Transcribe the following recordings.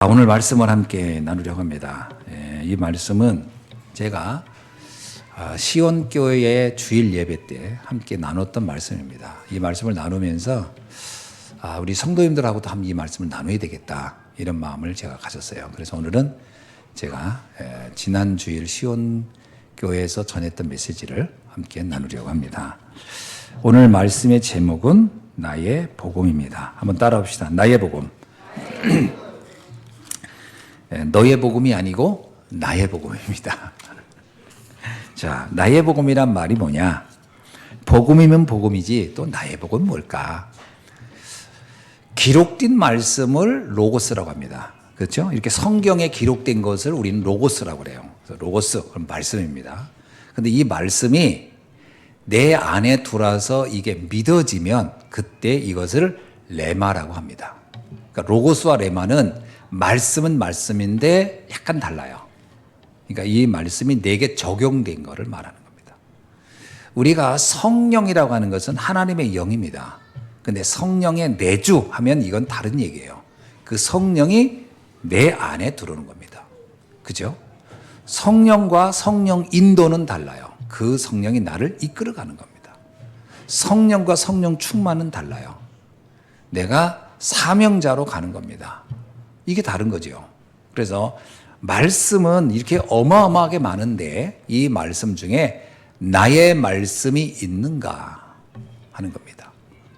오늘 말씀을 함께 나누려고 합니다. 이 말씀은 제가 시온교회 주일 예배 때 함께 나눴던 말씀입니다. 이 말씀을 나누면서 우리 성도님들하고도 한번 이 말씀을 나눠야 되겠다, 이런 마음을 제가 가졌어요. 그래서 오늘은 제가 지난 주일 시온교회에서 전했던 메시지를 함께 나누려고 합니다. 오늘 말씀의 제목은 나의 복음입니다. 한번 따라합시다. 나의 복음. 너의 복음이 아니고 나의 복음입니다. 자, 나의 복음이란 말이 뭐냐? 복음이면 복음이지 또 나의 복음은 뭘까? 기록된 말씀을 로고스라고 합니다. 그렇죠? 이렇게 성경에 기록된 것을 우리는 로고스라고 그래요. 그래서 로고스, 그럼 말씀입니다. 근데 이 말씀이 내 안에 들어와서 이게 믿어지면 그때 이것을 레마라고 합니다. 그러니까 로고스와 레마는 말씀은 말씀인데 약간 달라요. 그러니까 이 말씀이 내게 적용된 것을 말하는 겁니다. 우리가 성령이라고 하는 것은 하나님의 영입니다. 근데 성령의 내주 하면 이건 다른 얘기예요. 그 성령이 내 안에 들어오는 겁니다. 그죠? 성령과 성령 인도는 달라요. 그 성령이 나를 이끌어가는 겁니다. 성령과 성령 충만은 달라요. 내가 사명자로 가는 겁니다. 이게 다른 거죠. 그래서 말씀은 이렇게 어마어마하게 많은데 이 말씀 중에 나의 말씀이 있는가 하는 겁니다.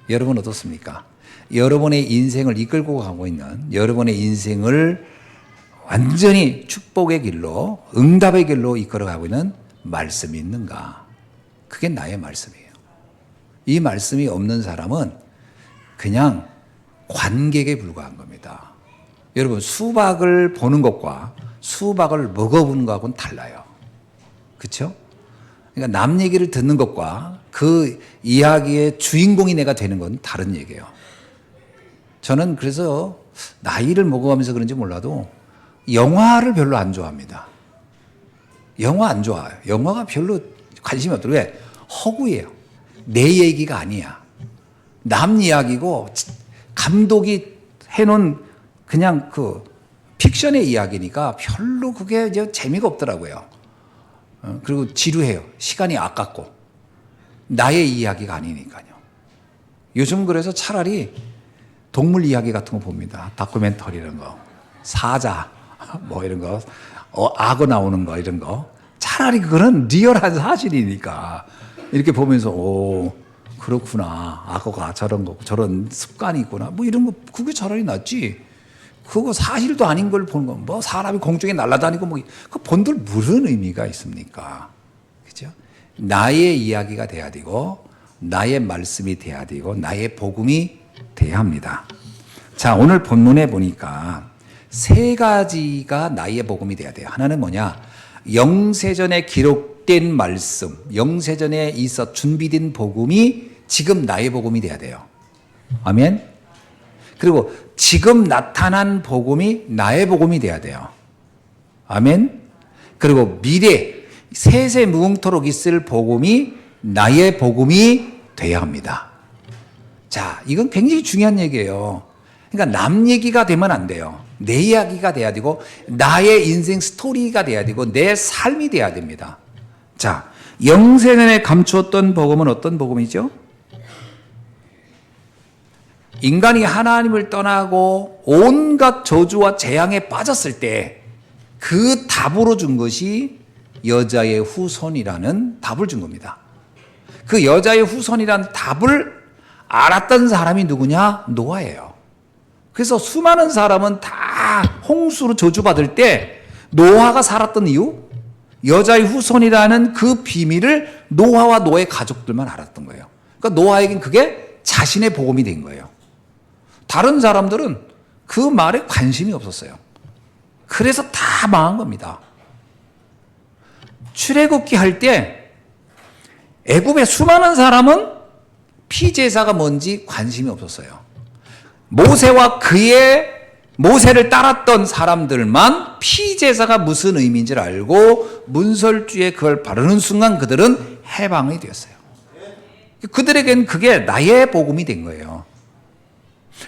여러분 어떻습니까? 여러분의 인생을 이끌고 가고 있는, 여러분의 인생을 완전히 축복의 길로, 응답의 길로 이끌어가고 있는 말씀이 있는가? 그게 나의 말씀이에요. 이 말씀이 없는 사람은 그냥 관객에 불과한 겁니다. 여러분, 수박을 보는 것과 수박을 먹어보는 것하고는 달라요. 그렇죠? 그러니까 남 얘기를 듣는 것과 그 이야기의 주인공이 내가 되는 건 다른 얘기예요. 저는 그래서 나이를 먹어가면서 그런지 몰라도 영화를 별로 안 좋아합니다. 영화 안 좋아해요. 영화가 별로 관심이 없더라고요. 왜? 허구예요. 내 얘기가 아니야. 남 이야기고 감독이 해놓은 그냥 그 픽션의 이야기니까 별로 그게 이제 재미가 없더라고요. 그리고 지루해요. 시간이 아깝고. 나의 이야기가 아니니까요. 요즘 그래서 차라리 동물 이야기 같은 거 봅니다. 다큐멘터리 이런 거. 사자, 뭐 이런 거. 악어 나오는 거, 이런 거. 차라리 그거는 리얼한 사실이니까. 이렇게 보면서, 오, 그렇구나. 악어가 저런 거, 저런 습관이 있구나. 뭐 이런 거, 그게 차라리 낫지. 그거 사실도 아닌 걸 보는 거, 뭐 사람이 공중에 날아다니고 뭐, 그 본들 무슨 의미가 있습니까? 그죠? 나의 이야기가 돼야 되고, 나의 말씀이 돼야 되고, 나의 복음이 돼야 합니다. 자, 오늘 본문에 보니까 세 가지가 나의 복음이 돼야 돼요. 하나는 뭐냐? 영세전에 기록된 말씀, 영세전에 있어 준비된 복음이 지금 나의 복음이 돼야 돼요. 아멘? 그리고 지금 나타난 복음이 나의 복음이 돼야 돼요. 아멘? 그리고 미래, 세세 무궁토록 있을 복음이 나의 복음이 돼야 합니다. 자, 이건 굉장히 중요한 얘기예요. 그러니까 남 얘기가 되면 안 돼요. 내 이야기가 돼야 되고, 나의 인생 스토리가 돼야 되고, 내 삶이 돼야 됩니다. 자, 영세전에 감추었던 복음은 어떤 복음이죠? 인간이 하나님을 떠나고 온갖 저주와 재앙에 빠졌을 때 그 답으로 준 것이 여자의 후손이라는 답을 준 겁니다. 그 여자의 후손이라는 답을 알았던 사람이 누구냐? 노아예요. 그래서 수많은 사람은 다 홍수로 저주받을 때 노아가 살았던 이유? 여자의 후손이라는 그 비밀을 노아와 노아의 가족들만 알았던 거예요. 그러니까 노아에겐 그게 자신의 복음이 된 거예요. 다른 사람들은 그 말에 관심이 없었어요. 그래서 다 망한 겁니다. 출애굽기 할 때 애굽의 수많은 사람은 피제사가 뭔지 관심이 없었어요. 모세와 모세를 따랐던 사람들만 피제사가 무슨 의미인지를 알고 문설주에 그걸 바르는 순간 그들은 해방이 되었어요. 그들에겐 그게 나의 복음이 된 거예요.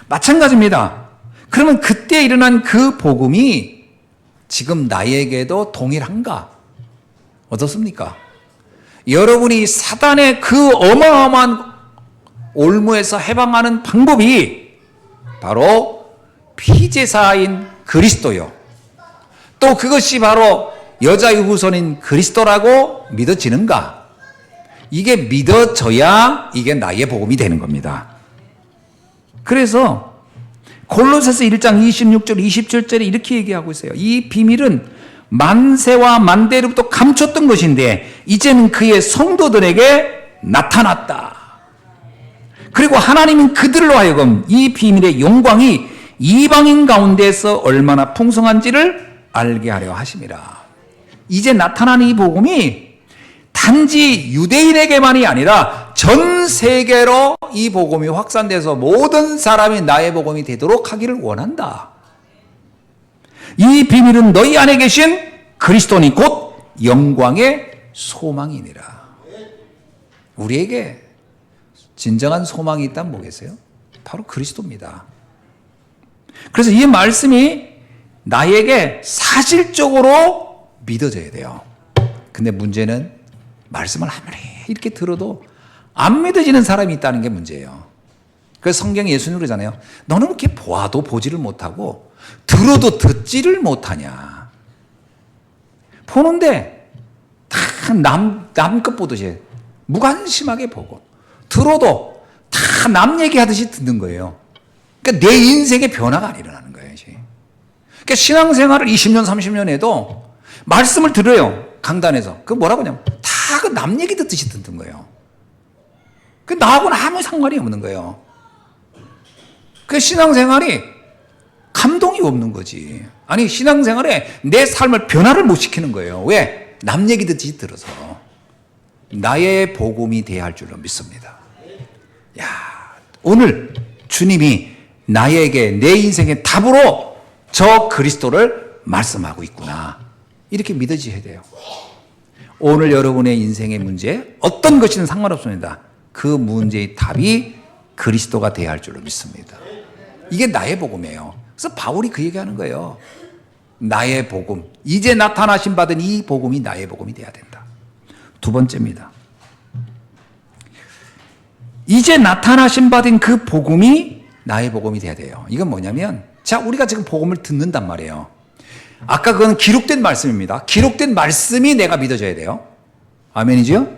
마찬가지입니다. 그러면 그때 일어난 그 복음이 지금 나에게도 동일한가? 어떻습니까? 여러분이 사단의 그 어마어마한 올무에서 해방하는 방법이 바로 피제사인 그리스도요. 또 그것이 바로 여자의 후손인 그리스도라고 믿어지는가? 이게 믿어져야 이게 나의 복음이 되는 겁니다. 그래서 골로새서 1장 26절 27절에 이렇게 얘기하고 있어요. 이 비밀은 만세와 만대로부터 감췄던 것인데 이제는 그의 성도들에게 나타났다. 그리고 하나님은 그들로 하여금 이 비밀의 영광이 이방인 가운데서 얼마나 풍성한지를 알게 하려 하심이라. 이제 나타난 이 복음이 단지 유대인에게만이 아니라 전 세계로 이 복음이 확산돼서 모든 사람이 나의 복음이 되도록 하기를 원한다. 이 비밀은 너희 안에 계신 그리스도니 곧 영광의 소망이니라. 우리에게 진정한 소망이 있다면 뭐겠어요? 바로 그리스도입니다. 그래서 이 말씀이 나에게 사실적으로 믿어져야 돼요. 근데 문제는 말씀을 아무리 이렇게 들어도 안 믿어지는 사람이 있다는 게 문제예요. 그래서 성경에 예수님 그러잖아요. 너는 이렇게 보아도 보지를 못하고 들어도 듣지를 못하냐. 보는데 다 남 것 보듯이 무관심하게 보고 들어도 다 남 얘기하듯이 듣는 거예요. 그러니까 내 인생의 변화가 안 일어나는 거예요. 그러니까 신앙생활을 20년 30년 해도 말씀을 들어요. 강단에서. 그 뭐라고 하냐면 다 그 남 얘기 듣듯이 듣는 거예요. 그 나하고는 아무 상관이 없는 거예요. 그 신앙생활이 감동이 없는 거지. 아니 신앙생활에 내 삶을 변화를 못 시키는 거예요. 왜? 남 얘기 듣듯이 들어서. 나의 복음이 돼야 할 줄로 믿습니다. 야, 오늘 주님이 나에게 내 인생의 답으로 저 그리스도를 말씀하고 있구나. 이렇게 믿어져야 돼요. 오늘 여러분의 인생의 문제 어떤 것이든 상관없습니다. 그 문제의 답이 그리스도가 돼야 할 줄로 믿습니다. 이게 나의 복음이에요. 그래서 바울이 그 얘기하는 거예요. 나의 복음, 이제 나타나신 받은 이 복음이 나의 복음이 돼야 된다. 두 번째입니다. 이제 나타나신 받은 그 복음이 나의 복음이 돼야 돼요. 이건 뭐냐면 자, 우리가 지금 복음을 듣는단 말이에요. 아까 그건 기록된 말씀입니다. 기록된 말씀이 내가 믿어져야 돼요. 아멘이죠?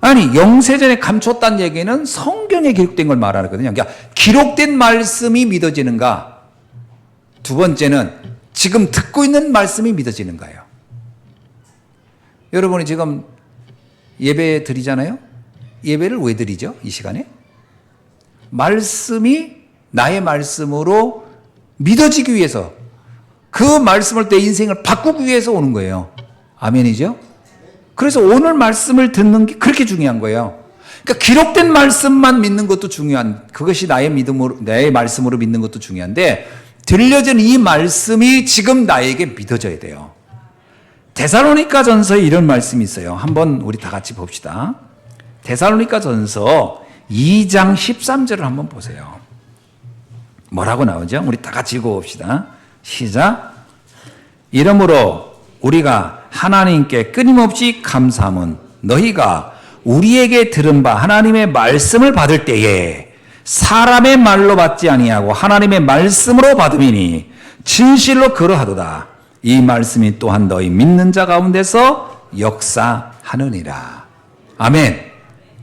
아니 영세전에 감췄다는 얘기는 성경에 기록된 걸 말하거든요. 그러니까 기록된 말씀이 믿어지는가? 두 번째는 지금 듣고 있는 말씀이 믿어지는가요? 여러분이 지금 예배 드리잖아요? 예배를 왜 드리죠? 이 시간에? 말씀이 나의 말씀으로 믿어지기 위해서 그 말씀을 내 인생을 바꾸기 위해서 오는 거예요. 아멘이죠? 그래서 오늘 말씀을 듣는 게 그렇게 중요한 거예요. 그러니까 기록된 말씀만 믿는 것도 중요한, 그것이 나의 믿음으로, 나의 말씀으로 믿는 것도 중요한데 들려진 이 말씀이 지금 나에게 믿어져야 돼요. 데살로니가 전서에 이런 말씀이 있어요. 한번 우리 다 같이 봅시다. 데살로니가 전서 2장 13절을 한번 보세요. 뭐라고 나오죠? 우리 다 같이 읽어봅시다. 시작. 이러므로 우리가 하나님께 끊임없이 감사함은 너희가 우리에게 들은 바 하나님의 말씀을 받을 때에 사람의 말로 받지 아니하고 하나님의 말씀으로 받음이니 진실로 그러하도다. 이 말씀이 또한 너희 믿는 자 가운데서 역사하느니라. 아멘.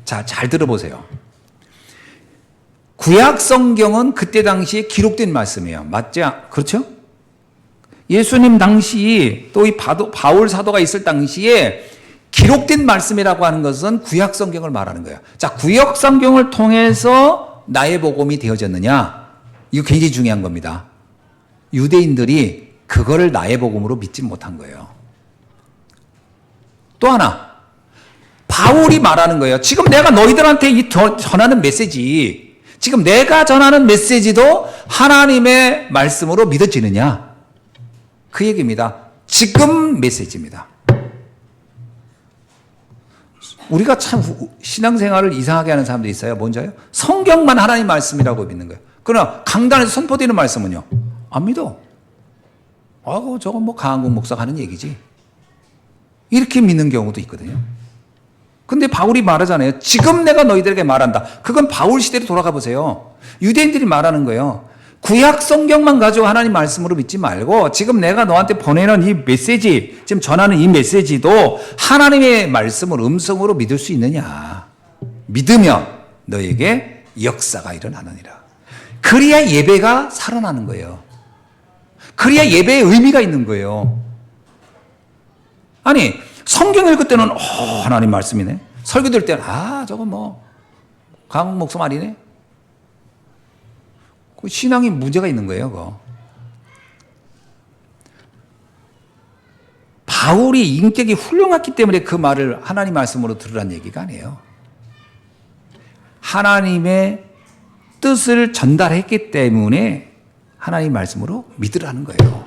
자, 잘 들어보세요. 구약 성경은 그때 당시에 기록된 말씀이에요. 맞죠? 그렇죠? 예수님 당시 또 이 바울 사도가 있을 당시에 기록된 말씀이라고 하는 것은 구약 성경을 말하는 거예요. 자, 구약 성경을 통해서 나의 복음이 되어졌느냐? 이거 굉장히 중요한 겁니다. 유대인들이 그거를 나의 복음으로 믿지 못한 거예요. 또 하나, 바울이 말하는 거예요. 지금 내가 너희들한테 전하는 메시지, 지금 내가 전하는 메시지도 하나님의 말씀으로 믿어지느냐? 그 얘기입니다. 지금 메시지입니다. 우리가 참 신앙생활을 이상하게 하는 사람도 있어요. 뭔지 알아요? 성경만 하나님 말씀이라고 믿는 거예요. 그러나 강단에서 선포되는 말씀은요, 안 믿어. 저건 뭐 강한국 목사가 하는 얘기지. 이렇게 믿는 경우도 있거든요. 근데 바울이 말하잖아요. 지금 내가 너희들에게 말한다. 그건 바울 시대로 돌아가 보세요. 유대인들이 말하는 거예요. 구약 성경만 가지고 하나님 말씀으로 믿지 말고 지금 내가 너한테 보내는 이 메시지, 지금 전하는 이 메시지도 하나님의 말씀을 음성으로 믿을 수 있느냐. 믿으면 너에게 역사가 일어나느니라. 그래야 예배가 살아나는 거예요. 그래야 예배의 의미가 있는 거예요. 아니, 성경 읽을 때는 하나님 말씀이네. 설교 들 때는 저건 뭐 강욱 목사 말이네. 그 신앙이 문제가 있는 거예요. 그거. 바울이 인격이 훌륭했기 때문에 그 말을 하나님 말씀으로 들으라는 얘기가 아니에요. 하나님의 뜻을 전달했기 때문에 하나님 말씀으로 믿으라는 거예요.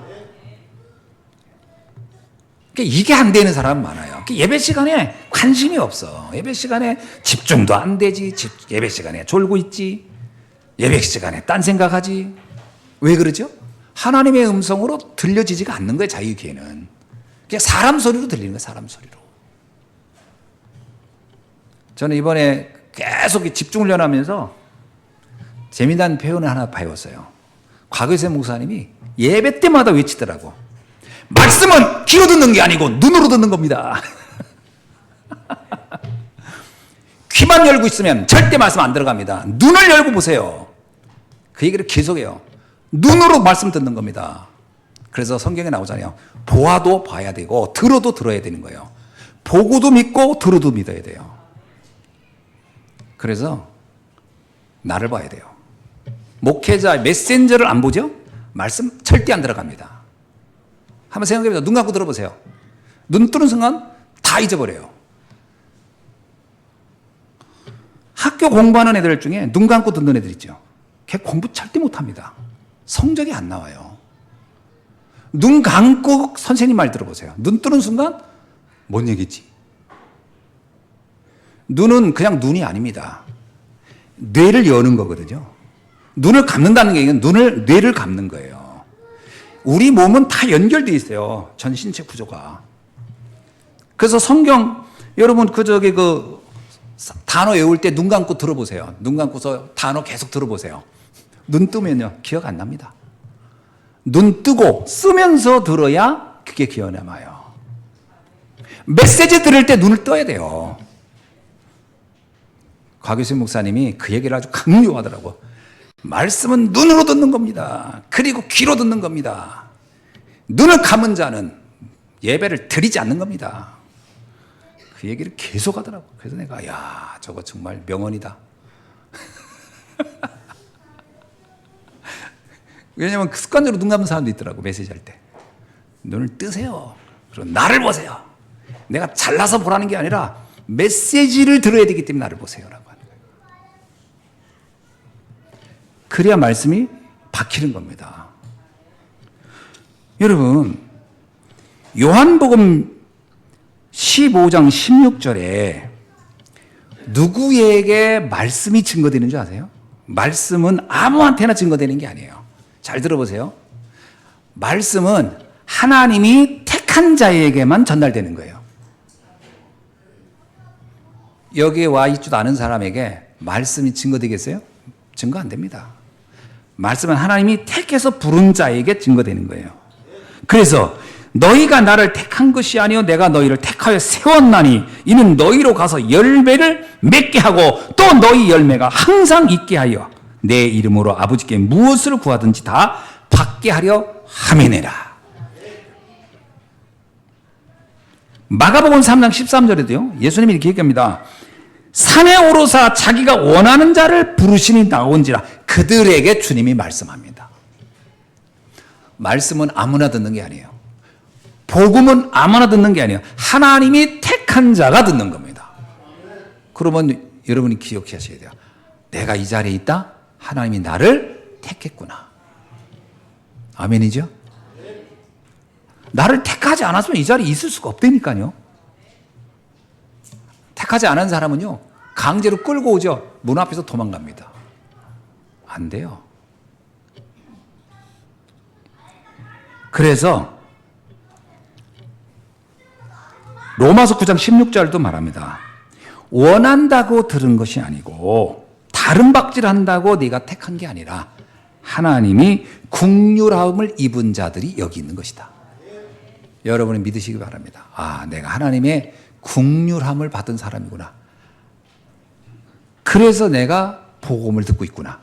이게 안 되는 사람 많아요. 예배 시간에 관심이 없어. 예배 시간에 집중도 안 되지. 예배 시간에 졸고 있지. 예배 시간에 딴 생각하지. 왜 그러죠? 하나님의 음성으로 들려지지가 않는 거예요. 자기 귀에는. 그냥 사람 소리로 들리는 거예요. 사람 소리로. 저는 이번에 계속 집중 훈련하면서 재미난 표현을 하나 배웠어요. 곽의세 목사님이 예배 때마다 외치더라고. 말씀은 귀로 듣는 게 아니고 눈으로 듣는 겁니다. 귀만 열고 있으면 절대 말씀 안 들어갑니다. 눈을 열고 보세요. 그 얘기를 계속해요. 눈으로 말씀 듣는 겁니다. 그래서 성경에 나오잖아요. 보아도 봐야 되고 들어도 들어야 되는 거예요. 보고도 믿고 들어도 믿어야 돼요. 그래서 나를 봐야 돼요. 목회자 메신저를 안 보죠? 말씀 절대 안 들어갑니다. 한번 생각해보세요. 눈 감고 들어보세요. 눈 뜨는 순간 다 잊어버려요. 학교 공부하는 애들 중에 눈 감고 듣는 애들 있죠. 걔 공부 절대 못합니다. 성적이 안 나와요. 눈 감고 선생님 말 들어보세요. 눈 뜨는 순간 뭔 얘기지? 눈은 그냥 눈이 아닙니다. 뇌를 여는 거거든요. 눈을 감는다는 게 뇌를 감는 거예요. 우리 몸은 다 연결되어 있어요. 전 신체 구조가. 그래서 성경 여러분 그 단어 외울 때 눈 감고 들어보세요. 눈 감고서 단어 계속 들어보세요. 눈 뜨면요 기억 안 납니다. 눈 뜨고 쓰면서 들어야 그게 기억에 남아요. 메시지 들을 때 눈을 떠야 돼요. 곽유신 목사님이 그 얘기를 아주 강조하더라고. 말씀은 눈으로 듣는 겁니다. 그리고 귀로 듣는 겁니다. 눈을 감은 자는 예배를 드리지 않는 겁니다. 그 얘기를 계속 하더라고. 그래서 내가 저거 정말 명언이다. 왜냐면 습관적으로 눈 감는 사람도 있더라고. 메시지 할 때. 눈을 뜨세요. 그리고 나를 보세요. 내가 잘나서 보라는 게 아니라 메시지를 들어야 되기 때문에 나를 보세요라고. 그래야 말씀이 박히는 겁니다. 여러분, 요한복음 15장 16절에 누구에게 말씀이 증거되는 줄 아세요? 말씀은 아무한테나 증거되는 게 아니에요. 잘 들어보세요. 말씀은 하나님이 택한 자에게만 전달되는 거예요. 여기에 와 있지도 않은 사람에게 말씀이 증거되겠어요? 증거 안 됩니다. 말씀은 하나님이 택해서 부른 자에게 증거되는 거예요. 그래서 너희가 나를 택한 것이 아니요 내가 너희를 택하여 세웠나니 이는 너희로 가서 열매를 맺게 하고 또 너희 열매가 항상 있게 하여 내 이름으로 아버지께 무엇을 구하든지 다 받게 하려 함이니라. 마가복음 3장 13절에도요. 예수님이 이렇게 얘기합니다. 산에 오르사 자기가 원하는 자를 부르시니 나온지라. 그들에게 주님이 말씀합니다. 말씀은 아무나 듣는 게 아니에요. 복음은 아무나 듣는 게 아니에요. 하나님이 택한 자가 듣는 겁니다. 그러면 여러분이 기억하셔야 돼요. 내가 이 자리에 있다? 하나님이 나를 택했구나. 아멘이죠? 나를 택하지 않았으면 이 자리에 있을 수가 없다니까요. 택하지 않은 사람은요 강제로 끌고 오죠. 문 앞에서 도망갑니다. 안 돼요. 그래서 로마서 9장 16절도 말합니다. 원한다고 들은 것이 아니고 다른 박질한다고 네가 택한 게 아니라 하나님이 긍휼함을 입은 자들이 여기 있는 것이다. 여러분이 믿으시기 바랍니다. 아, 내가 하나님의 긍휼함을 받은 사람이구나. 그래서 내가 복음을 듣고 있구나.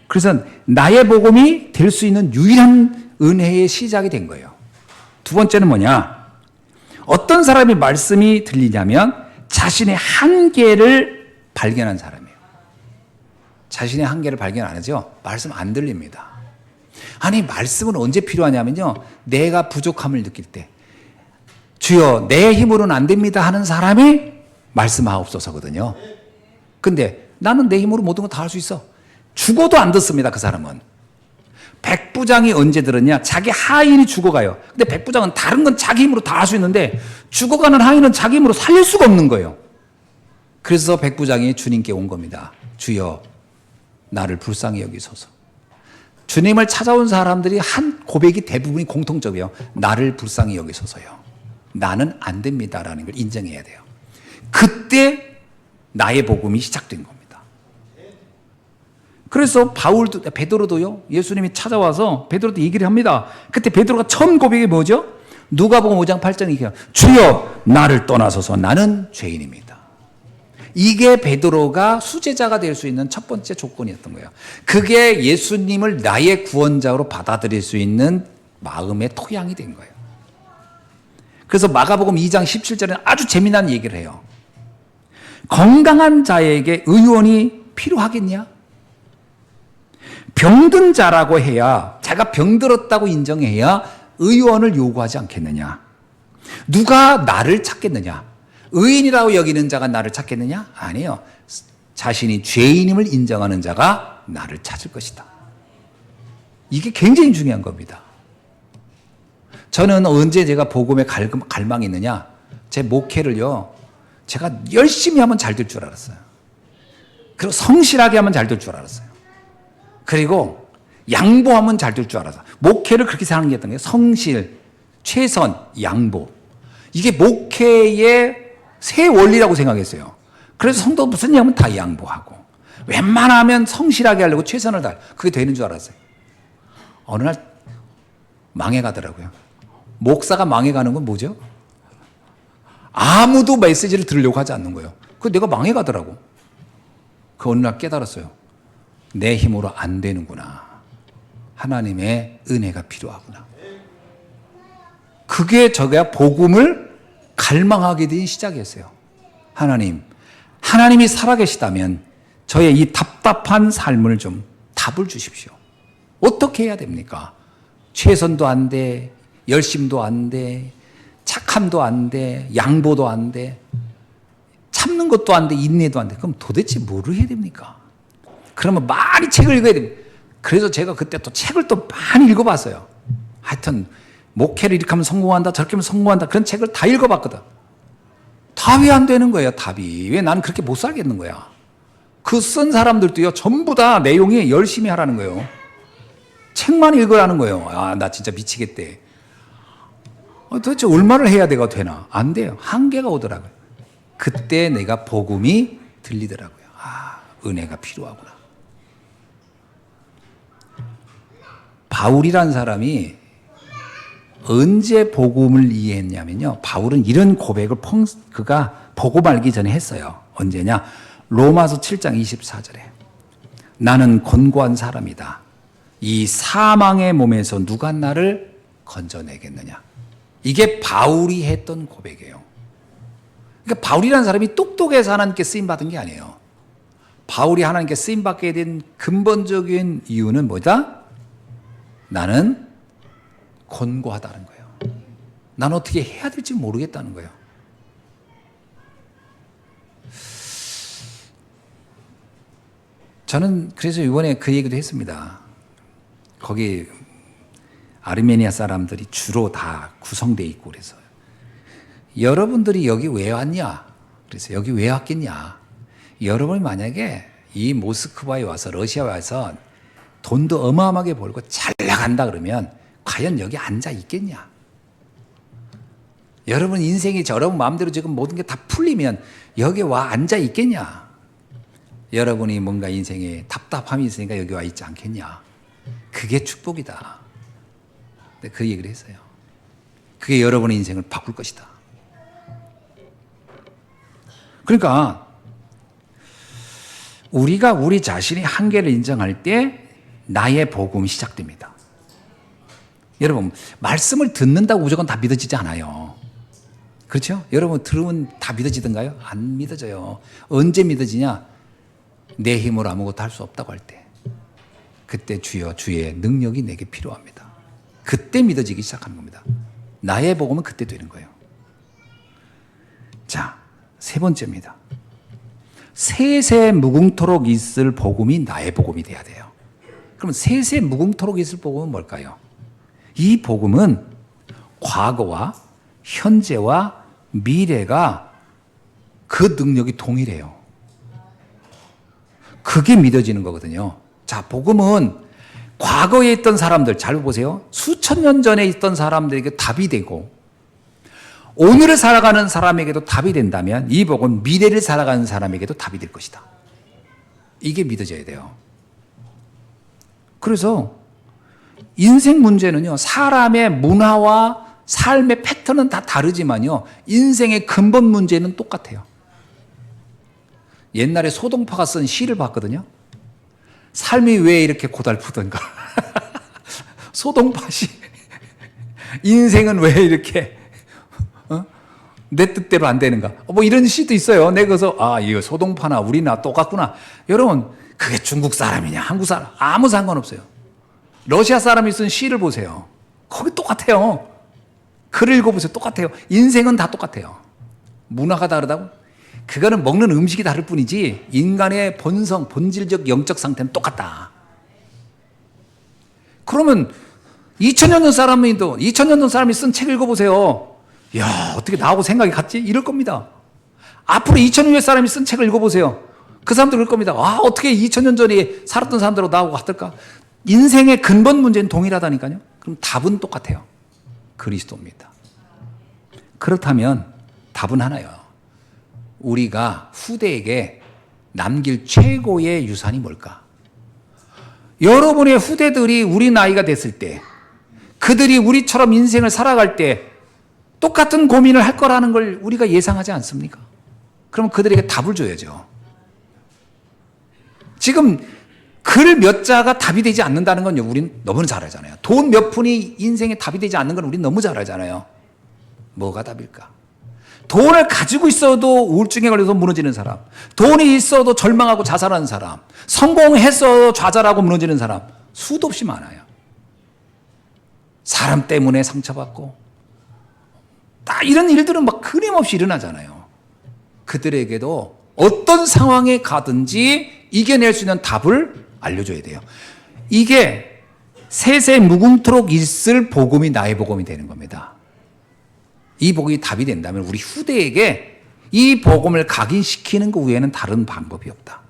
그래서 나의 복음이 될 수 있는 유일한 은혜의 시작이 된 거예요. 두 번째는 뭐냐? 어떤 사람이 말씀이 들리냐면 자신의 한계를 발견한 사람이에요. 자신의 한계를 발견 안 하죠? 말씀 안 들립니다. 아니, 말씀은 언제 필요하냐면요, 내가 부족함을 느낄 때, 주여 내 힘으로는 안 됩니다 하는 사람이 말씀하옵소서거든요. 근데 나는 내 힘으로 모든 거 다 할 수 있어. 죽어도 안 듣습니다. 그 사람은. 백부장이 언제 들었냐? 자기 하인이 죽어가요. 근데 백부장은 다른 건 자기 힘으로 다 할 수 있는데 죽어가는 하인은 자기 힘으로 살릴 수가 없는 거예요. 그래서 백부장이 주님께 온 겁니다. 주여 나를 불쌍히 여기소서. 주님을 찾아온 사람들이 한 고백이 대부분이 공통적이에요. 나를 불쌍히 여기소서요. 나는 안 됩니다라는 걸 인정해야 돼요. 그때 나의 복음이 시작된 겁니다. 그래서 바울도, 베드로도요, 예수님이 찾아와서 베드로도 얘기를 합니다. 그때 베드로가 처음 고백이 뭐죠? 누가복음 5장 8장 얘기해요. 주여 나를 떠나소서 나는 죄인입니다. 이게 베드로가 수제자가 될 수 있는 첫 번째 조건이었던 거예요. 그게 예수님을 나의 구원자로 받아들일 수 있는 마음의 토양이 된 거예요. 그래서 마가복음 2장 17절에는 아주 재미난 얘기를 해요. 건강한 자에게 의원이 필요하겠냐? 병든 자라고 해야, 자가 병들었다고 인정해야 의원을 요구하지 않겠느냐? 누가 나를 찾겠느냐? 의인이라고 여기는 자가 나를 찾겠느냐? 아니에요. 자신이 죄인임을 인정하는 자가 나를 찾을 것이다. 이게 굉장히 중요한 겁니다. 저는 언제 제가 복음에 갈망이 있느냐? 제 목회를요, 제가 열심히 하면 잘 될 줄 알았어요. 그리고 성실하게 하면 잘 될 줄 알았어요. 그리고 양보하면 잘 될 줄 알았어요. 목회를 그렇게 생각했던 거예요. 성실, 최선, 양보. 이게 목회의 새 원리라고 생각했어요. 그래서 성도 무슨 얘기하면 다 양보하고 웬만하면 성실하게 하려고 최선을 다하고 그게 되는 줄 알았어요. 어느 날 망해가더라고요. 목사가 망해가는 건 뭐죠? 아무도 메시지를 들으려고 하지 않는 거예요. 그 내가 망해가더라고. 그 어느 날 깨달았어요. 내 힘으로 안 되는구나. 하나님의 은혜가 필요하구나. 그게 제가 복음을 갈망하게 된 시작이었어요. 하나님이 살아계시다면 저의 이 답답한 삶을 좀 답을 주십시오. 어떻게 해야 됩니까? 최선도 안 돼, 열심도 안 돼, 착함도 안 돼, 양보도 안 돼, 참는 것도 안 돼, 인내도 안 돼. 그럼 도대체 뭐를 해야 됩니까? 그러면 많이 책을 읽어야 됩니다. 그래서 제가 그때 또 책을 또 많이 읽어봤어요. 하여튼 목회를 이렇게 하면 성공한다, 저렇게 하면 성공한다, 그런 책을 다 읽어봤거든. 답이 안 되는 거예요. 답이. 왜 나는 그렇게 못 살겠는 거야. 그 쓴 사람들도요, 전부 다 내용이 열심히 하라는 거예요. 책만 읽으라는 거예요. 아, 나 진짜 미치겠대. 도대체 얼마를 해야 내가 되나? 안 돼요. 한계가 오더라고요. 그때 내가 복음이 들리더라고요. 아, 은혜가 필요하구나. 바울이라는 사람이 언제 복음을 이해했냐면요. 바울은 이런 고백을 그가 복음 알기 전에 했어요. 언제냐? 로마서 7장 24절에 나는 곤고한 사람이다. 이 사망의 몸에서 누가 나를 건져내겠느냐. 이게 바울이 했던 고백이에요. 그러니까 바울이라는 사람이 똑똑해서 하나님께 쓰임받은 게 아니에요. 바울이 하나님께 쓰임받게 된 근본적인 이유는 뭐다? 나는 곤고하다는 거예요. 난 어떻게 해야 될지 모르겠다는 거예요. 저는 그래서 이번에 그 얘기도 했습니다. 거기 아르메니아 사람들이 주로 다 구성되어 있고 그래서 여러분들이 여기 왜 왔냐? 그래서 여기 왜 왔겠냐? 여러분이 만약에 이 모스크바에 와서 러시아에 와서 돈도 어마어마하게 벌고 잘 나간다 그러면 과연 여기 앉아 있겠냐? 여러분 인생이 여러분 마음대로 지금 모든 게 다 풀리면 여기 와 앉아 있겠냐? 여러분이 뭔가 인생에 답답함이 있으니까 여기 와 있지 않겠냐? 그게 축복이다. 그 얘기를 했어요. 그게 여러분의 인생을 바꿀 것이다. 그러니까 우리가 우리 자신의 한계를 인정할 때 나의 복음이 시작됩니다. 여러분 말씀을 듣는다고 무조건 다 믿어지지 않아요. 그렇죠? 여러분 들으면 다 믿어지던가요? 안 믿어져요. 언제 믿어지냐? 내 힘으로 아무것도 할 수 없다고 할 때. 그때 주여 주의 능력이 내게 필요합니다. 그때 믿어지기 시작하는 겁니다. 나의 복음은 그때 되는 거예요. 자, 세 번째입니다. 세세 무궁토록 있을 복음이 나의 복음이 돼야 돼요. 그럼 세세 무궁토록 있을 복음은 뭘까요? 이 복음은 과거와 현재와 미래가 그 능력이 동일해요. 그게 믿어지는 거거든요. 자, 복음은 과거에 있던 사람들, 잘 보세요. 수천 년 전에 있던 사람들에게 답이 되고 오늘을 살아가는 사람에게도 답이 된다면 이 복음은 미래를 살아가는 사람에게도 답이 될 것이다. 이게 믿어져야 돼요. 그래서 인생 문제는요, 사람의 문화와 삶의 패턴은 다 다르지만요, 인생의 근본 문제는 똑같아요. 옛날에 소동파가 쓴 시를 봤거든요. 삶이 왜 이렇게 고달프던가. 소동파 시. 인생은 왜 이렇게 내 뜻대로 안 되는가. 뭐 이런 시도 있어요. 내가 그래서 이거 소동파나 우리나 똑같구나. 여러분 그게 중국 사람이냐 한국 사람 아무 상관없어요. 러시아 사람이 쓴 시를 보세요. 거기 똑같아요. 글을 읽어보세요. 똑같아요. 인생은 다 똑같아요. 문화가 다르다고? 그거는 먹는 음식이 다를 뿐이지 인간의 본성, 본질적 영적 상태는 똑같다. 그러면 2000년 전 사람이도 2000년 전 사람이 쓴 책 읽어보세요. 야, 어떻게 나하고 생각이 같지? 이럴 겁니다. 앞으로 2000년 후에 사람이 쓴 책을 읽어보세요. 그 사람들 그럴 겁니다. 어떻게 2000년 전에 살았던 사람들하고 나하고 같을까? 인생의 근본 문제는 동일하다니까요. 그럼 답은 똑같아요. 그리스도입니다. 그렇다면 답은 하나요. 우리가 후대에게 남길 최고의 유산이 뭘까? 여러분의 후대들이 우리 나이가 됐을 때 그들이 우리처럼 인생을 살아갈 때 똑같은 고민을 할 거라는 걸 우리가 예상하지 않습니까? 그럼 그들에게 답을 줘야죠. 지금 글 몇 자가 답이 되지 않는다는 건요, 우린 너무나 잘 알잖아요. 돈 몇 푼이 인생에 답이 되지 않는 건 우린 너무 잘 알잖아요. 뭐가 답일까? 돈을 가지고 있어도 우울증에 걸려서 무너지는 사람, 돈이 있어도 절망하고 자살하는 사람, 성공해서 좌절하고 무너지는 사람 수도 없이 많아요. 사람 때문에 상처받고 이런 일들은 막 끊임없이 일어나잖아요. 그들에게도 어떤 상황에 가든지 이겨낼 수 있는 답을 알려줘야 돼요. 이게 세세 무궁토록 있을 복음이 나의 복음이 되는 겁니다. 이 복음이 답이 된다면 우리 후대에게 이 복음을 각인시키는 것 외에는 다른 방법이 없다.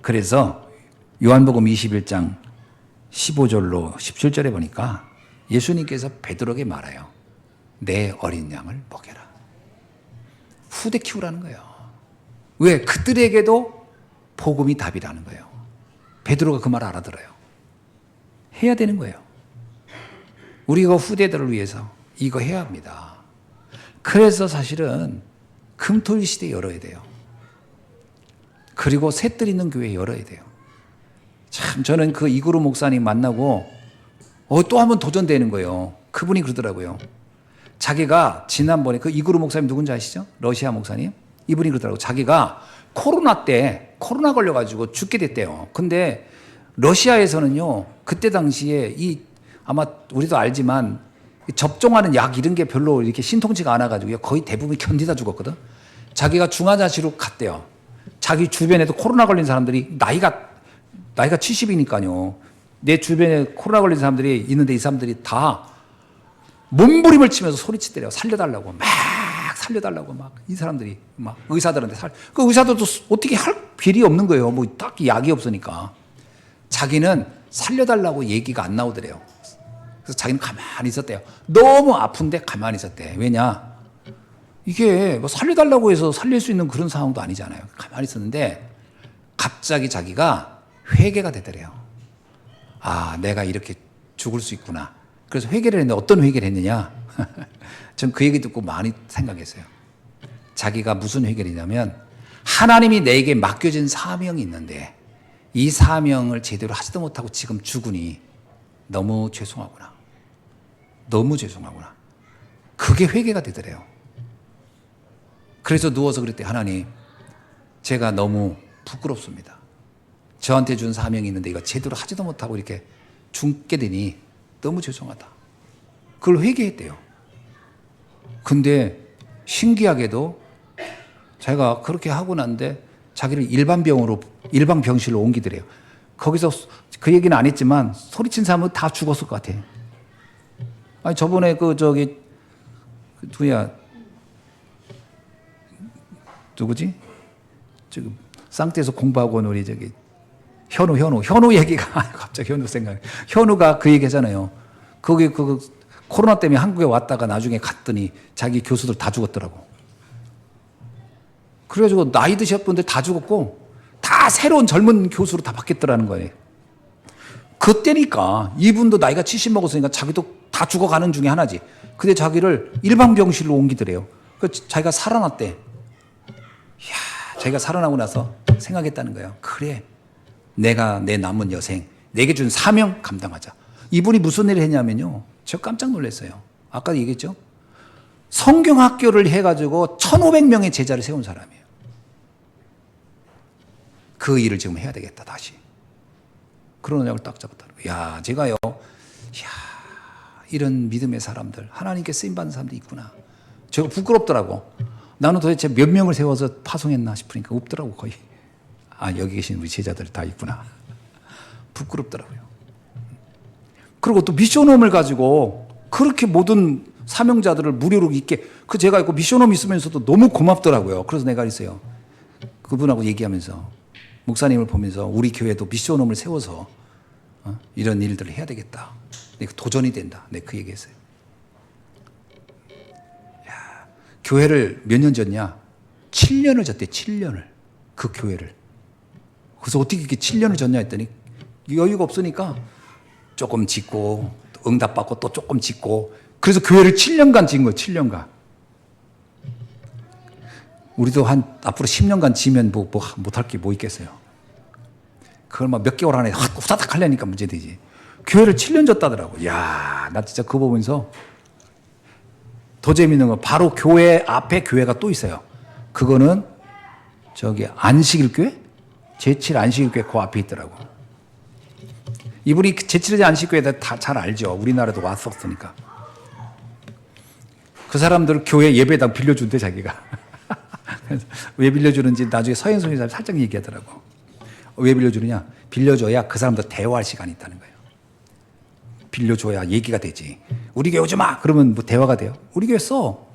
그래서 요한복음 21장 15절로 17절에 보니까 예수님께서 베드로에게 말해요. 내 어린 양을 먹여라. 후대 키우라는 거예요. 왜? 그들에게도 복음이 답이라는 거예요. 베드로가 그 말을 알아들어요. 해야 되는 거예요. 우리가 후대들을 위해서 이거 해야 합니다. 그래서 사실은 금토일 시대 열어야 돼요. 그리고 셋들 있는 교회 열어야 돼요. 참 저는 그 이구루 목사님 만나고 또 한 번 도전되는 거예요. 그분이 그러더라고요. 자기가 지난번에 그 이구루 목사님 누군지 아시죠? 러시아 목사님. 이분이 그러더라고요. 자기가 코로나 때 코로나 걸려가지고 죽게 됐대요. 근데 러시아에서는요. 그때 당시에 아마 우리도 알지만 접종하는 약 이런 게 별로 이렇게 신통치가 않아가지고 거의 대부분 견디다 죽었거든. 자기가 중환자실로 갔대요. 자기 주변에도 코로나 걸린 사람들이 나이가 70이니까요. 내 주변에 코로나 걸린 사람들이 있는데 이 사람들이 다 몸부림을 치면서 소리치더래요. 살려달라고 막 살려달라고 막 이 사람들이 막 의사들한테 그 의사들도 어떻게 할 길이 없는 거예요. 뭐 딱히 약이 없으니까. 자기는 살려달라고 얘기가 안 나오더래요. 그래서 자기는 가만히 있었대요. 너무 아픈데 가만히 있었대. 왜냐? 이게 뭐 살려달라고 해서 살릴 수 있는 그런 상황도 아니잖아요. 가만히 있었는데 갑자기 자기가 회개가 되더래요. 아, 내가 이렇게 죽을 수 있구나. 그래서 회개를 했는데 어떤 회개를 했느냐? 전 그 얘기 듣고 많이 생각했어요. 자기가 무슨 회개를 했냐면 하나님이 내게 맡겨진 사명이 있는데 이 사명을 제대로 하지도 못하고 지금 죽으니 너무 죄송하구나. 너무 죄송하구나. 그게 회개가 되더래요. 그래서 누워서 그랬대. 하나님, 제가 너무 부끄럽습니다. 저한테 준 사명이 있는데 이거 제대로 하지도 못하고 이렇게 죽게 되니 너무 죄송하다. 그걸 회개했대요. 근데 신기하게도 자기가 그렇게 하고 난데 자기를 일반 병실로 옮기더래요. 거기서 그 얘기는 안 했지만 소리친 사람은 다 죽었을 것 같아. 아니, 저번에 누구지? 지금 쌍태에서 공부하고 온 우리 현우 얘기가 갑자기 현우 생각해. 현우가 그 얘기 하잖아요. 거기 코로나 때문에 한국에 왔다가 나중에 갔더니 자기 교수들 다 죽었더라고. 그래가지고 나이 드신 분들 다 죽었고 다 새로운 젊은 교수로 다 바뀌었더라는 거예요. 그때니까 이분도 나이가 70 먹었으니까 자기도 다 죽어가는 중에 하나지. 근데 자기를 일반 병실로 옮기더래요. 그래서 자기가 살아났대. 이야, 자기가 살아나고 나서 생각했다는 거예요. 그래, 내가 내 남은 여생 내게 준 사명 감당하자. 이분이 무슨 일을 했냐면요, 저 깜짝 놀랐어요. 아까 얘기했죠. 성경학교를 해가지고 1,500명의 제자를 세운 사람이에요. 그 일을 지금 해야 되겠다 다시. 그런 언약을 딱 잡았다는 거예요. 야, 제가요, 이런 믿음의 사람들, 하나님께 쓰임받는 사람도 있구나. 제가 부끄럽더라고. 나는 도대체 몇 명을 세워서 파송했나 싶으니까 없더라고, 거의. 아, 여기 계신 우리 제자들 다 있구나. 부끄럽더라고요. 그리고 또 미션홈을 가지고 그렇게 모든 사명자들을 무료로 있게, 제가 있고 미션홈 있으면서도 너무 고맙더라고요. 그래서 내가 있어요. 그분하고 얘기하면서, 목사님을 보면서 우리 교회도 미션홈을 세워서 이런 일들을 해야 되겠다. 도전이 된다. 내가 그 얘기했어요. 야, 교회를 몇 년 졌냐? 7년을 졌대. 7년을. 그 교회를. 그래서 어떻게 이렇게 7년을 졌냐 했더니 여유가 없으니까 조금 짓고 응답받고 또 조금 짓고, 그래서 교회를 7년간 지은 거예요. 7년간. 우리도 앞으로 10년간 지면 못할 게 뭐 있겠어요. 그걸 막 몇 개월 안에 후다닥 하려니까 문제되지. 교회를 7년 졌다더라고. 야, 나 진짜 그거 보면서 더 재밌는 건 바로 교회 앞에 교회가 또 있어요. 그거는 안식일교회? 제7 안식일교회 그 앞에 있더라고. 이분이 제7 안식교회에 다 잘 알죠. 우리나라도 왔었으니까. 그 사람들 교회 예배당 빌려준대, 자기가. 왜 빌려주는지 나중에 서현송이 사람 살짝 얘기하더라고. 왜 빌려주느냐? 빌려줘야 그 사람들 대화할 시간이 있다는 거예요. 빌려줘야 얘기가 되지. 우리 교회 오지 마! 그러면 뭐 대화가 돼요? 우리 교회 써.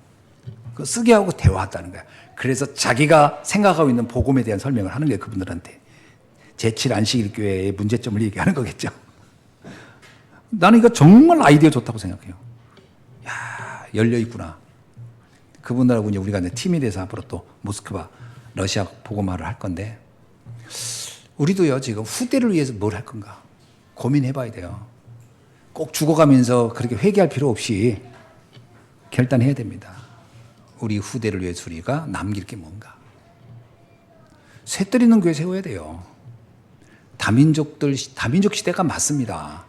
쓰게 하고 대화한다는 거야. 그래서 자기가 생각하고 있는 복음에 대한 설명을 하는 거예요, 그분들한테. 제7 안식일교회의 문제점을 얘기하는 거겠죠. 나는 이거 정말 아이디어 좋다고 생각해요. 야, 열려있구나. 그분들하고 이제 우리가 팀이 돼서 앞으로 또 모스크바, 러시아 복음화를 할 건데, 우리도요, 지금 후대를 위해서 뭘 할 건가 고민해 봐야 돼요. 꼭 죽어가면서 그렇게 회개할 필요 없이 결단해야 됩니다. 우리 후대를 위해서 우리가 남길 게 뭔가. 쇠떨 있는 교회 세워야 돼요. 다민족 시대가 맞습니다.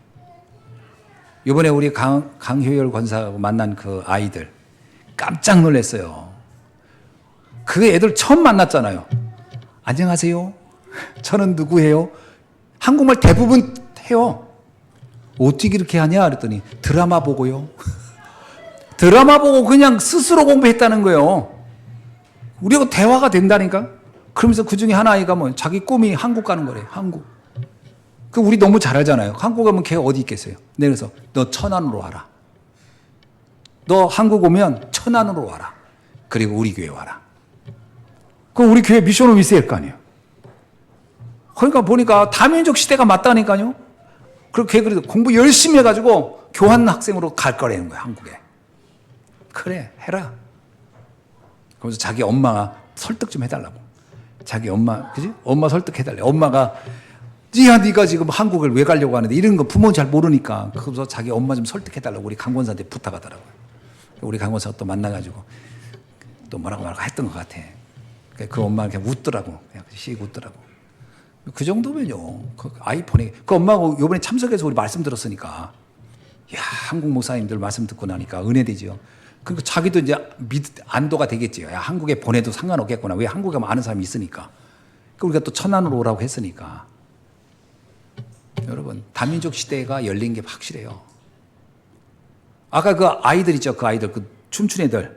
이번에 우리 강효열 권사하고 만난 그 아이들 깜짝 놀랐어요. 그 애들 처음 만났잖아요. 안녕하세요. 저는 누구예요? 한국말 대부분 해요. 어떻게 이렇게 하냐? 그랬더니 드라마 보고요. 드라마 보고 그냥 스스로 공부했다는 거예요. 우리하고 대화가 된다니까? 그러면서 그 중에 한 아이가 자기 꿈이 한국 가는 거래요. 한국. 우리 너무 잘 알잖아요. 한국 가면 걔 어디 있겠어요? 네, 그래서 너 천안으로 와라. 너 한국 오면 천안으로 와라. 그리고 우리 교회 와라. 그럼 우리 교회 미션홈 있어야 할 거 아니에요. 그러니까 보니까 다민족 시대가 맞다니까요. 그렇게 그래도 공부 열심히 해가지고 교환 학생으로 갈 거라는 거야, 한국에. 그래, 해라. 그러면서 자기 엄마가 설득 좀 해달라고. 자기 엄마, 그지? 엄마 설득해달래. 엄마가, 야, 네가 지금 한국을 왜 가려고 하는데 이런 거 부모는 잘 모르니까. 그래서 자기 엄마 좀 설득해달라고 우리 강권사한테 부탁하더라고요. 우리 강권사가 또 만나가지고 또 뭐라고 했던 것 같아. 그 엄마가 그냥 웃더라고. 그냥 씩 웃더라고. 그 정도면요. 그 아이폰에, 그 엄마하고 요번에 참석해서 우리 말씀 들었으니까. 야, 한국 목사님들 말씀 듣고 나니까 은혜되죠. 그러니까 자기도 이제 안도가 되겠지요. 야, 한국에 보내도 상관없겠구나. 왜 한국에 아는 사람이 있으니까. 우리가 또 천안으로 오라고 했으니까. 여러분, 다민족 시대가 열린 게 확실해요. 아까 그 아이들 있죠. 그 아이들, 그 춤춘 애들.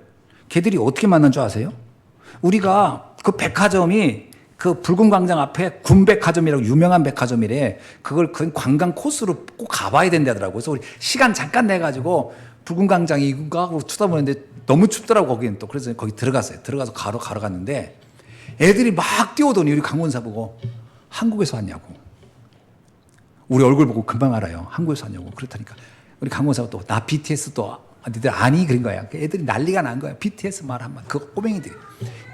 걔들이 어떻게 만난 줄 아세요? 우리가 그 백화점이 그 붉은 광장 앞에 군백화점이라고 유명한 백화점이래. 그걸 그 관광 코스로 꼭 가봐야 된다더라고요. 그래서 우리 시간 잠깐 내가지고 붉은 광장 이거 하고 쳐다보는데 너무 춥더라고, 거기는 또. 그래서 거기 들어갔어요. 들어가서 가러 갔는데 애들이 막 뛰어오더니 우리 강원사 보고 한국에서 왔냐고. 우리 얼굴 보고 금방 알아요. 한국에서 왔냐고. 그렇다니까. 우리 강원사가 또 나 BTS 또 니들 아니? 그런 거야. 애들이 난리가 난 거야. BTS 말 한마디. 그 꼬맹이들이.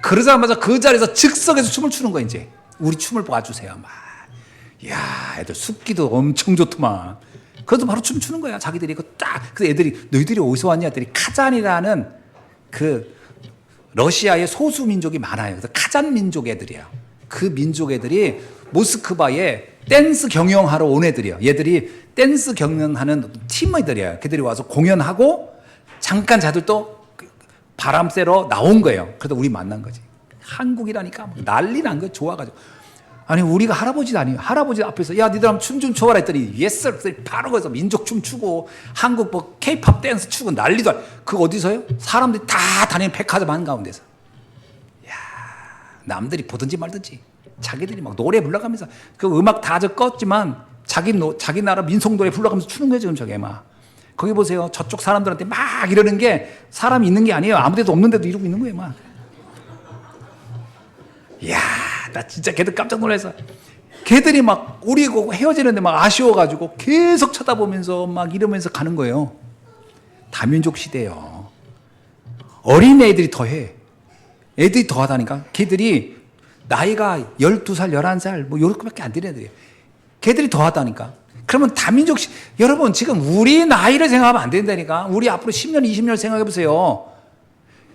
그러자마자 그 자리에서 즉석에서 춤을 추는 거야, 이제. 우리 춤을 봐주세요. 막. 이야, 애들 숫기도 엄청 좋더만. 그래서 바로 춤추는 거야, 자기들이. 그래서 애들이, 너희들이 어디서 왔냐? 애들이 카잔이라는 그 러시아의 소수 민족이 많아요. 그래서 카잔 민족 애들이야. 그 민족 애들이 모스크바에 댄스 경영하러 온 애들이야. 얘들이 댄스 경영하는 팀애들이야. 걔들이 와서 공연하고 잠깐 자들 또 바람 쐬러 나온 거예요. 그래서 우리 만난 거지. 한국이라니까 난리 난 거야. 좋아가지고. 아니, 우리가 할아버지도 아니에요. 할아버지 앞에서, 야, 니들 한번 춤 좀 춰봐라 했더니, 예스, 바로 거기서 민족춤 추고, 한국 뭐, 케이팝 댄스 추고 난리도 아니에요. 그거 어디서요? 사람들이 다 다니는 백화점 한가운데서. 야, 남들이 보든지 말든지. 자기들이 막 노래 불러가면서, 그 음악 다 껐지만, 자기 나라 민속노래 불러가면서 추는 거예요, 지금 저게 막. 거기 보세요. 저쪽 사람들한테 막 이러는 게 사람이 있는 게 아니에요. 아무 데도 없는 데도 이러고 있는 거예요, 막. 이야, 나 진짜 걔들 깜짝 놀라서. 걔들이 막 우리하고 헤어지는데 막 아쉬워가지고 계속 쳐다보면서 막 이러면서 가는 거예요. 다민족 시대예요. 어린 애들이 더 해. 애들이 더 하다니까. 걔들이 나이가 12살, 11살 뭐 요렇게밖에 안 되는 애들이에요. 걔들이 더 하다니까. 그러면 다민족 여러분 지금 우리 나이를 생각하면 안 된다니까. 우리 앞으로 10년, 20년 생각해 보세요.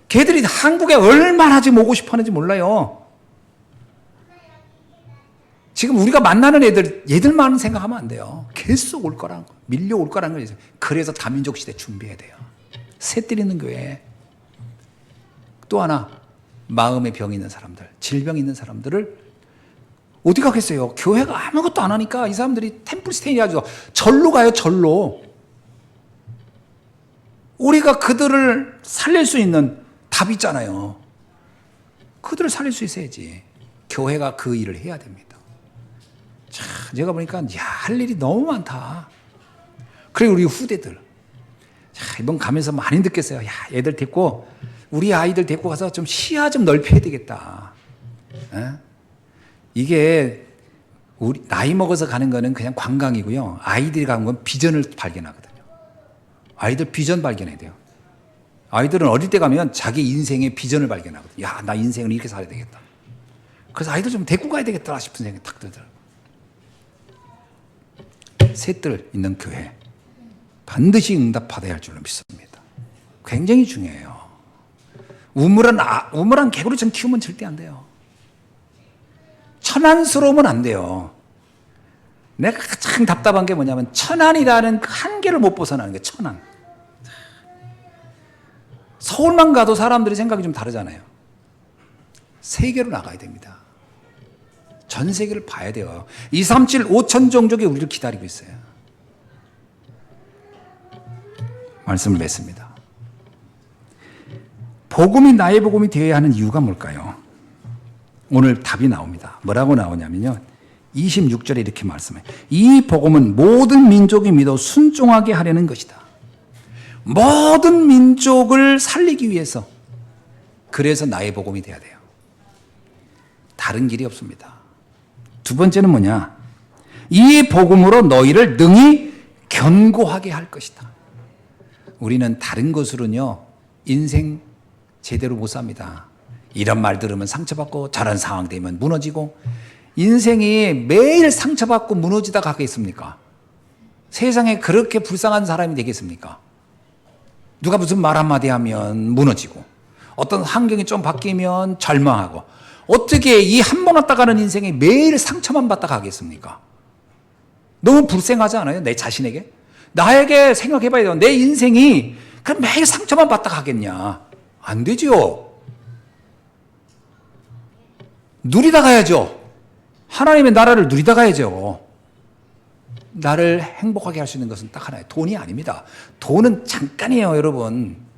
걔들이 한국에 얼마나 지금 오고 싶어 하는지 몰라요. 지금 우리가 만나는 얘들만 생각하면 안 돼요. 계속 올 거라는 거. 밀려올 거라는 거죠. 그래서 다민족 시대 준비해야 돼요. 새들 있는 교회. 또 하나, 마음의 병이 있는 사람들, 질병 있는 사람들을 어디 가겠어요? 교회가 아무것도 안 하니까 이 사람들이 템플스테이니 아주 절로 가요, 절로. 우리가 그들을 살릴 수 있는 답이 있잖아요. 그들을 살릴 수 있어야지. 교회가 그 일을 해야 됩니다. 자, 제가 보니까 야, 할 일이 너무 많다. 그리고 우리 후대들. 자, 이번 가면서 많이 느꼈어요. 야, 애들 데리고 우리 아이들 데리고 가서 좀 시야 좀 넓혀야 되겠다. 에? 이게 우리 나이 먹어서 가는 거는 그냥 관광이고요. 아이들이 가는 건 비전을 발견하거든요. 아이들 비전 발견해야 돼요. 아이들은 어릴 때 가면 자기 인생의 비전을 발견하거든요. 야, 나 인생을 이렇게 살아야 되겠다. 그래서 아이들 좀 데리고 가야 되겠다 싶은 생각이 탁 들더라고요. 셋들 있는 교회 반드시 응답받아야 할 줄로 믿습니다. 굉장히 중요해요. 우물한 개구리처럼 키우면 절대 안 돼요. 천안스러우면 안 돼요. 내가 가장 답답한 게 뭐냐면 천안이라는 그 한계를 못 벗어나는 게 천안. 서울만 가도 사람들이 생각이 좀 다르잖아요. 세계로 나가야 됩니다. 전 세계를 봐야 돼요. 237, 5천 종족이 우리를 기다리고 있어요. 말씀을 맺습니다. 복음이 나의 복음이 되어야 하는 이유가 뭘까요? 오늘 답이 나옵니다. 뭐라고 나오냐면요. 26절에 이렇게 말씀해요. 이 복음은 모든 민족이 믿어 순종하게 하려는 것이다. 모든 민족을 살리기 위해서. 그래서 나의 복음이 돼야 돼요. 다른 길이 없습니다. 두 번째는 뭐냐? 이 복음으로 너희를 능히 견고하게 할 것이다. 우리는 다른 것으로는요, 인생 제대로 못 삽니다. 이런 말 들으면 상처받고 저런 상황 되면 무너지고, 인생이 매일 상처받고 무너지다 가겠습니까? 세상에 그렇게 불쌍한 사람이 되겠습니까? 누가 무슨 말 한마디 하면 무너지고, 어떤 환경이 좀 바뀌면 절망하고, 어떻게 이 한 번 왔다 가는 인생에 매일 상처만 받다 가겠습니까? 너무 불쌍하지 않아요? 내 자신에게? 나에게 생각해봐야 돼요. 내 인생이 그럼 매일 상처만 받다 가겠냐? 안 되죠. 누리다 가야죠. 하나님의 나라를 누리다 가야죠. 나를 행복하게 할 수 있는 것은 딱 하나예요. 돈이 아닙니다. 돈은 잠깐이에요, 여러분.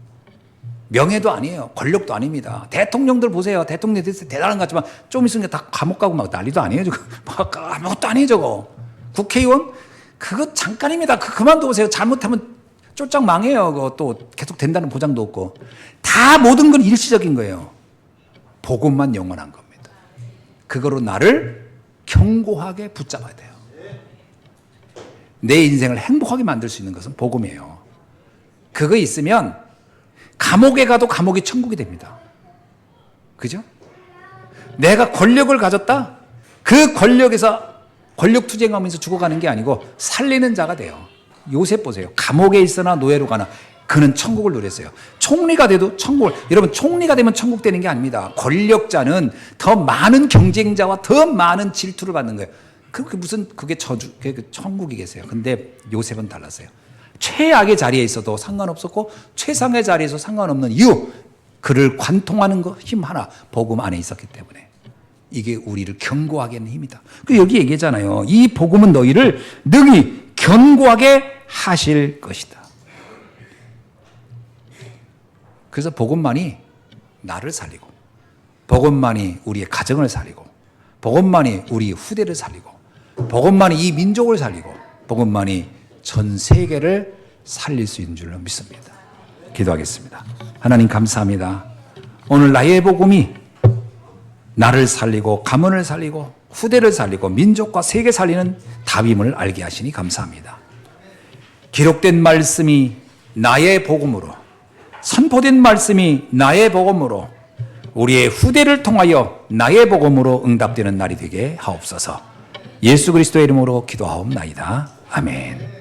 명예도 아니에요. 권력도 아닙니다. 대통령들 보세요. 대통령들 대단한 것 같지만 좀 있으면 다 감옥 가고 막 난리도 아니에요. 저거. 아무것도 아니에요, 저거. 국회의원? 그거 잠깐입니다. 그만두세요. 잘못하면 쫄짝 망해요. 그거 또 계속 된다는 보장도 없고. 다 모든 건 일시적인 거예요. 복음만 영원한 겁니다. 그거로 나를 견고하게 붙잡아야 돼요. 내 인생을 행복하게 만들 수 있는 것은 복음이에요. 그거 있으면 감옥에 가도 감옥이 천국이 됩니다. 그죠? 내가 권력을 가졌다? 그 권력에서 권력 투쟁하면서 죽어가는 게 아니고 살리는 자가 돼요. 요셉 보세요. 감옥에 있으나 노예로 가나 그는 천국을 누렸어요. 총리가 돼도 천국을, 여러분 총리가 되면 천국 되는 게 아닙니다. 권력자는 더 많은 경쟁자와 더 많은 질투를 받는 거예요. 그게 저주, 그게 천국이겠어요. 근데 요셉은 달랐어요. 최악의 자리에 있어도 상관없었고 최상의 자리에서 상관없는 이유, 그를 관통하는 거 힘 하나 복음 안에 있었기 때문에 이게 우리를 견고하게 하는 힘이다. 여기 얘기잖아요. 이 복음은 너희를 능히 견고하게 하실 것이다. 그래서 복음만이 나를 살리고, 복음만이 우리의 가정을 살리고, 복음만이 우리 후대를 살리고, 복음만이 이 민족을 살리고, 복음만이 전 세계를 살릴 수 있는 줄로 믿습니다. 기도하겠습니다. 하나님 감사합니다. 오늘 나의 복음이 나를 살리고 가문을 살리고 후대를 살리고 민족과 세계 살리는 답임을 알게 하시니 감사합니다. 기록된 말씀이 나의 복음으로, 선포된 말씀이 나의 복음으로, 우리의 후대를 통하여 나의 복음으로 응답되는 날이 되게 하옵소서. 예수 그리스도의 이름으로 기도하옵나이다. 아멘.